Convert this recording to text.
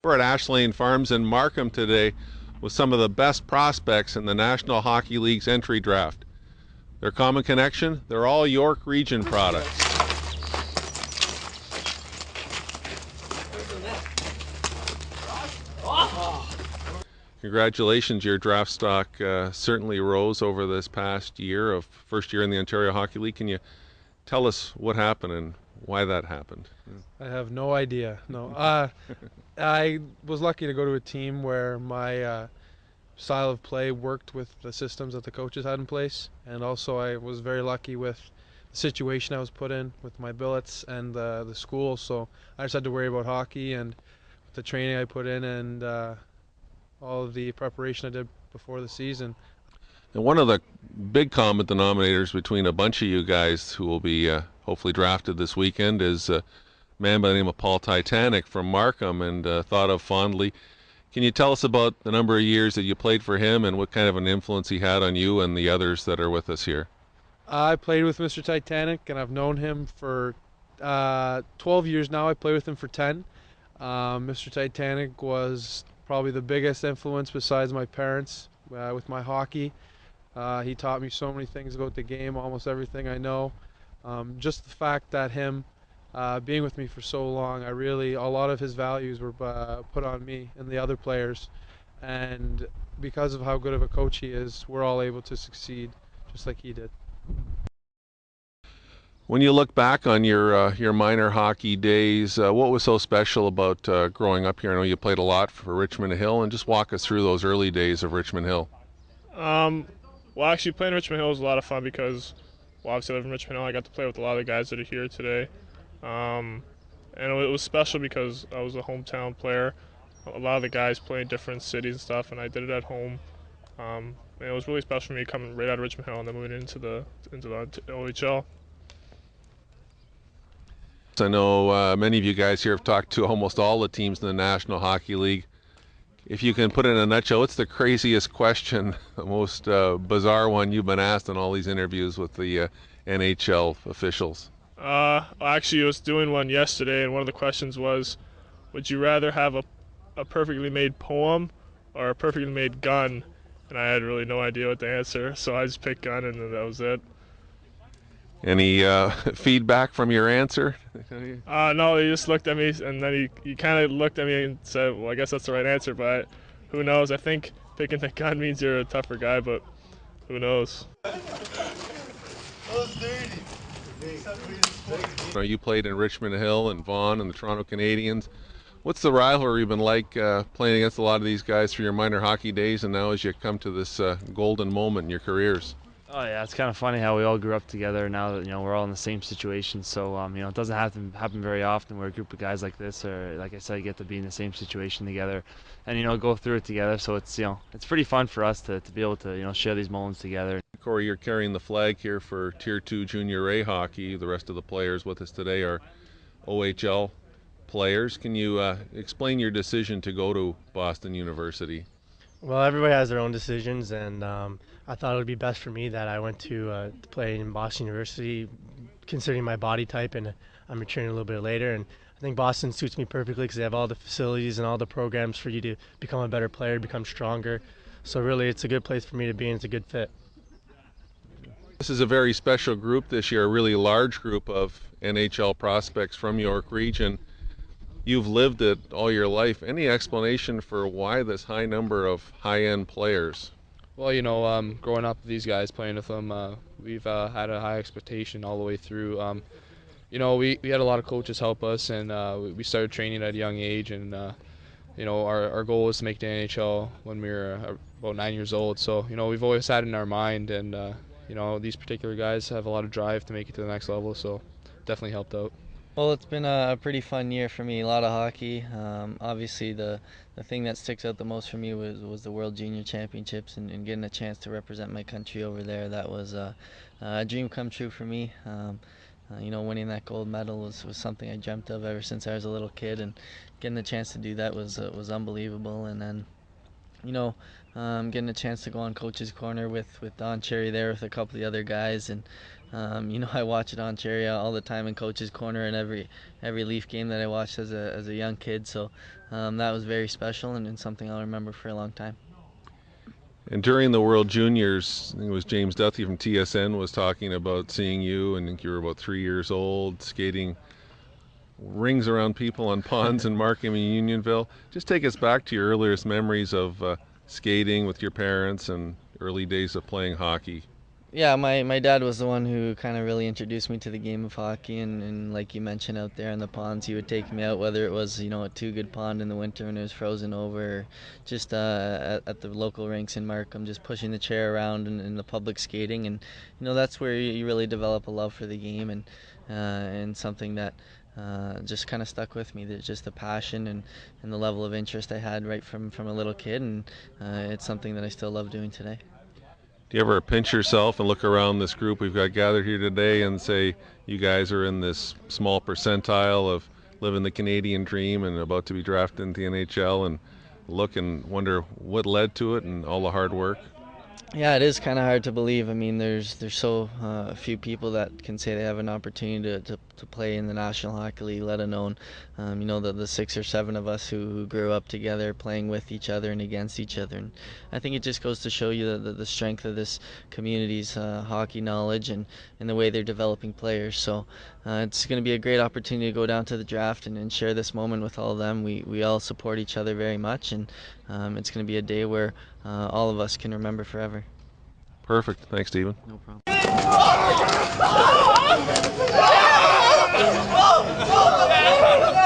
We're at Ashlane Farms in Markham today with some of the best prospects in the National Hockey League's entry draft. Their common connection? They're all York Region products. Congratulations, your draft stock certainly rose over this past year of first year in the Ontario Hockey League. Can you tell us what happened and why that happened? I have no idea. No, I was lucky to go to a team where my style of play worked with the systems that the coaches had in place, and also I was very lucky with the situation I was put in with my billets and the school. So I just had to worry about hockey and the training I put in and all of the preparation I did before the season. And one of the big common denominators between a bunch of you guys who will be hopefully drafted this weekend is a man by the name of Paul Titanic from Markham, and thought of fondly. Can you tell us about the number of years that you played for him and what kind of an influence he had on you and the others that are with us here? I played with Mr. Titanic, and I've known him for 12 years now. I played with him for 10. Mr. Titanic was probably the biggest influence besides my parents with my hockey. He taught me so many things about the game, almost everything I know. Just the fact that him being with me for so long, a lot of his values were put on me and the other players. And because of how good of a coach he is, we're all able to succeed just like he did. When you look back on your minor hockey days, what was so special about growing up here? I know you played a lot for Richmond Hill, and just walk us through those early days of Richmond Hill. Well, actually, playing Richmond Hill was a lot of fun because, well, obviously I live in Richmond Hill. I got to play with a lot of the guys that are here today. And it was special because I was a hometown player. A lot of the guys play in different cities and stuff, and I did it at home. And it was really special for me coming right out of Richmond Hill and then moving into the OHL. I know many of you guys here have talked to almost all the teams in the National Hockey League. If you can put it in a nutshell, what's the craziest question, the most bizarre one you've been asked in all these interviews with the NHL officials? Actually, I was doing one yesterday, and one of the questions was, would you rather have a perfectly made poem or a perfectly made gun? And I had really no idea what to answer, so I just picked gun, and then that was it. Any feedback from your answer? No, he just looked at me, and then he kind of looked at me and said, well, I guess that's the right answer, but who knows? I think picking the gun means you're a tougher guy, but who knows? You played in Richmond Hill and Vaughan and the Toronto Canadiens. What's the rivalry been like playing against a lot of these guys through your minor hockey days and now as you come to this golden moment in your careers? Oh yeah, it's kind of funny how we all grew up together. Now that we're all in the same situation, so it doesn't happen very often where a group of guys like this, or like I said, get to be in the same situation together, and go through it together. So it's it's pretty fun for us to be able to share these moments together. Corey, you're carrying the flag here for Tier 2 Junior A hockey. The rest of the players with us today are OHL players. Can you explain your decision to go to Boston University? Well, everybody has their own decisions, and I thought it would be best for me that I went to play in Boston University, considering my body type, and I'm returning a little bit later. And I think Boston suits me perfectly because they have all the facilities and all the programs for you to become a better player, become stronger. So really, it's a good place for me to be, and it's a good fit. This is a very special group this year, a really large group of NHL prospects from York Region. You've lived it all your life. Any explanation for why this high number of high-end players? Well, growing up with these guys, playing with them, we've had a high expectation all the way through. We had a lot of coaches help us, and we started training at a young age, and our goal was to make the NHL when we were about 9 years old. So we've always had it in our mind, and these particular guys have a lot of drive to make it to the next level. So definitely helped out. Well, it's been a pretty fun year for me. A lot of hockey. Obviously, the thing that sticks out the most for me was the World Junior Championships and getting a chance to represent my country over there. That was a dream come true for me. Winning that gold medal was something I dreamt of ever since I was a little kid, and getting the chance to do that was unbelievable. And then, getting a chance to go on Coach's Corner with Don Cherry there with a couple of the other guys, and I watch it on cherry all the time in Coach's Corner and every Leaf game that I watched as a young kid. So that was very special and something I'll remember for a long time. And during the World Juniors, I think it was James Duthie from TSN was talking about seeing you, and I think you were about 3 years old, skating rings around people on ponds in Markham and Unionville. Just take us back to your earliest memories of skating with your parents and early days of playing hockey. Yeah, my dad was the one who kind of really introduced me to the game of hockey, and like you mentioned out there in the ponds, he would take me out, whether it was a two-good pond in the winter when it was frozen over, or just at the local rinks in Markham, just pushing the chair around in the public skating, and that's where you really develop a love for the game, and something that just kind of stuck with me. There's just the passion and the level of interest I had right from a little kid, and it's something that I still love doing today. Do you ever pinch yourself and look around this group we've got gathered here today and say, you guys are in this small percentile of living the Canadian dream and about to be drafted into the NHL, and look and wonder what led to it and all the hard work? Yeah, it is kind of hard to believe. I mean, there's so few people that can say they have an opportunity to play in the National Hockey League, let alone, the 6 or 7 of us who grew up together playing with each other and against each other. And I think it just goes to show you the strength of this community's hockey knowledge and the way they're developing players. So it's going to be a great opportunity to go down to the draft and share this moment with all of them. We all support each other very much, and it's going to be a day where all of us can remember forever. Perfect. Thanks, Stephen. No problem. Oh!